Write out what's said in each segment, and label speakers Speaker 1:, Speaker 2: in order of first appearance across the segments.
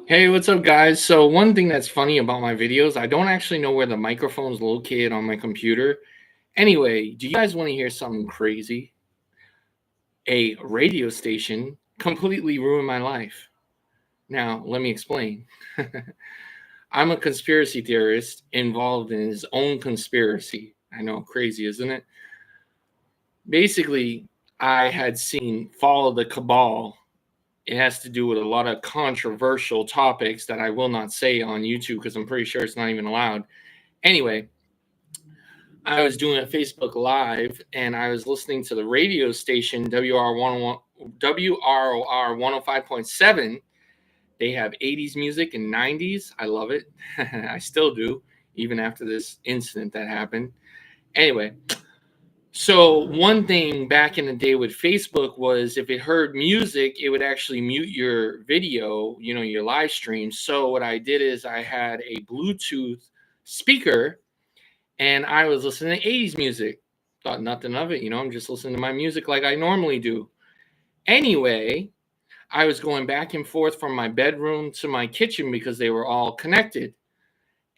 Speaker 1: Hey, what's up, guys? So, one thing that's funny about my videos, I don't actually know where the microphone's located on my computer. Anyway, do you guys want to hear something crazy? A radio station completely ruined my life. Now, let me explain. I'm a conspiracy theorist involved in his own conspiracy. I know, crazy, isn't it? Basically, I had seen Fall of the Cabal. It has to do with a lot of controversial topics that I will not say on YouTube because I'm pretty sure it's not even allowed. Anyway, I was doing a Facebook Live and I was listening to the radio station WROR 105.7. They have 80s music and 90s. I love it. I still do, even after this incident that happened. Anyway, so one thing back in the day with Facebook was if it heard music, it would actually mute your video, your live stream. So what I did is I had a Bluetooth speaker and I was listening to 80s music. Thought nothing of it, I'm just listening to my music like I normally do. Anyway, I was going back and forth from my bedroom to my kitchen because they were all connected.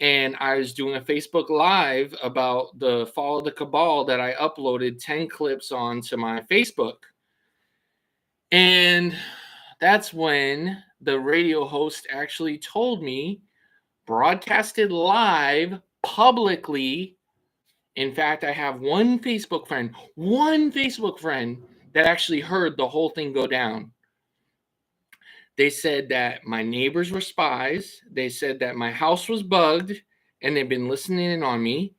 Speaker 1: And I was doing a Facebook Live about the Fall of the Cabal that I uploaded 10 clips onto my Facebook. And that's when the radio host actually told me, broadcasted live publicly. In fact, I have one Facebook friend that actually heard the whole thing go down. They said that my neighbors were spies. They said that my house was bugged and they've been listening in on me.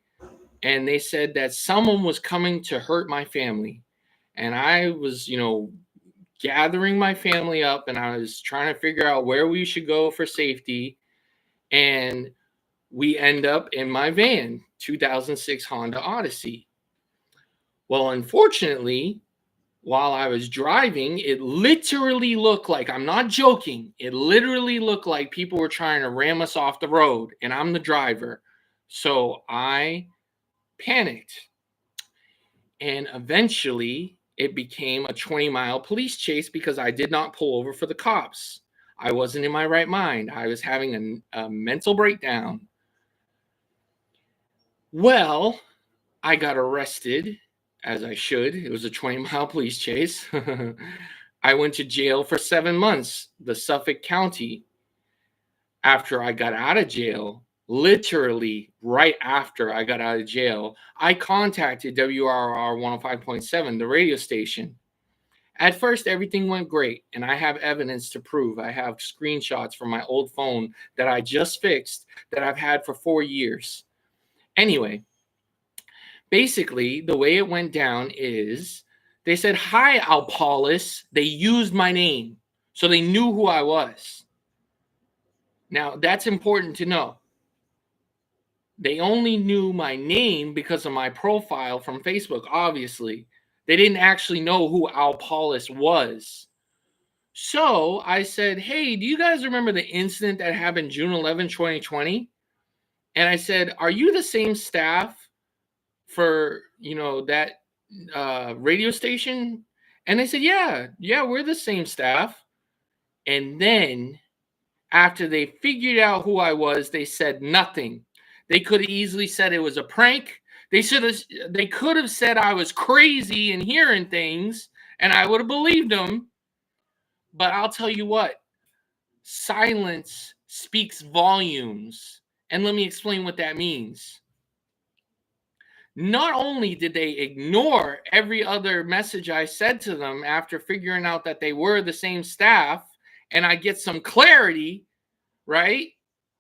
Speaker 1: And they said that someone was coming to hurt my family. And I was, gathering my family up and I was trying to figure out where we should go for safety. And we end up in my van, 2006 Honda Odyssey. Well, unfortunately, while I was driving, it literally looked like, I'm not joking, it literally looked like people were trying to ram us off the road, and I'm the driver. So I panicked. And eventually, it became a 20-mile police chase because I did not pull over for the cops. I wasn't in my right mind. I was having a mental breakdown. Well, I got arrested, as I should. It was a 20-mile police chase. I went to jail for 7 months, the Suffolk County. After I got out of jail, literally right after I got out of jail, I contacted WROR 105.7, the radio station. At first, everything went great, and I have evidence to prove. I have screenshots from my old phone that I just fixed that I've had for 4 years. Anyway, basically, the way it went down is they said, "Hi, Alpolis." They used my name, so they knew who I was. Now, that's important to know. They only knew my name because of my profile from Facebook, obviously. They didn't actually know who Alpolis was. So I said, "Hey, do you guys remember the incident that happened June 11, 2020?" And I said, "Are you the same staff for, that radio station?" And they said, yeah, we're the same staff. And then after they figured out who I was, they said nothing. They could have easily said it was a prank. They could have said I was crazy and hearing things, and I would have believed them. But I'll tell you what, silence speaks volumes. And let me explain what that means. Not only did they ignore every other message I said to them after figuring out that they were the same staff and I get some clarity, right?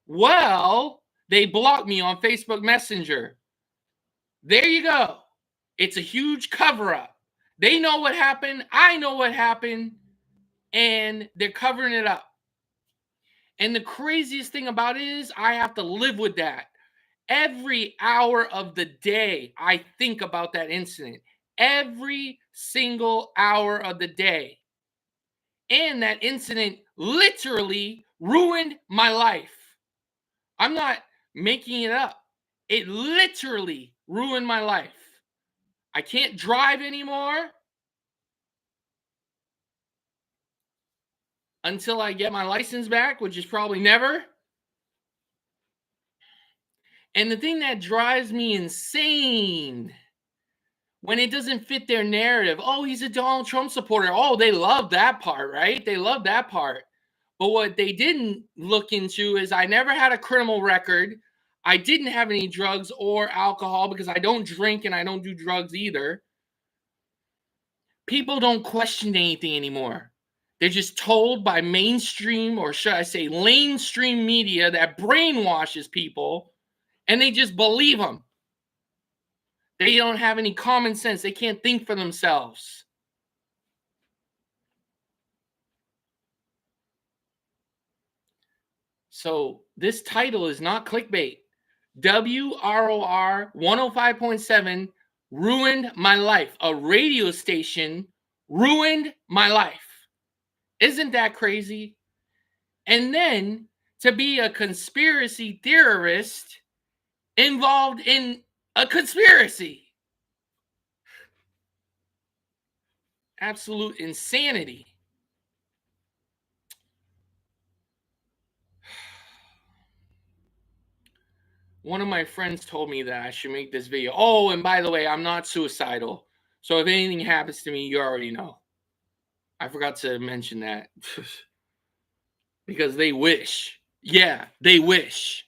Speaker 1: Well, they blocked me on Facebook Messenger. There you go. It's a huge cover up. They know what happened. I know what happened. And they're covering it up. And the craziest thing about it is I have to live with that. Every hour of the day, I think about that incident. Every single hour of the day. And that incident literally ruined my life. I'm not making it up. It literally ruined my life. I can't drive anymore. until I get my license back, which is probably never. And the thing that drives me insane when it doesn't fit their narrative, oh, he's a Donald Trump supporter. Oh, they love that part, right? They love that part. But what they didn't look into is I never had a criminal record. I didn't have any drugs or alcohol because I don't drink and I don't do drugs either. People don't question anything anymore. They're just told by mainstream, or should I say lamestream media, that brainwashes people, and they just believe them. They don't have any common sense. They can't think for themselves. So this title is not clickbait. WROR 105.7 ruined my life. A radio station ruined my life. Isn't that crazy? And then to be a conspiracy theorist involved in a conspiracy. Absolute insanity. One of my friends told me that I should make this video. Oh, and by the way, I'm not suicidal. So if anything happens to me, you already know. I forgot to mention that. Because they wish. Yeah, they wish.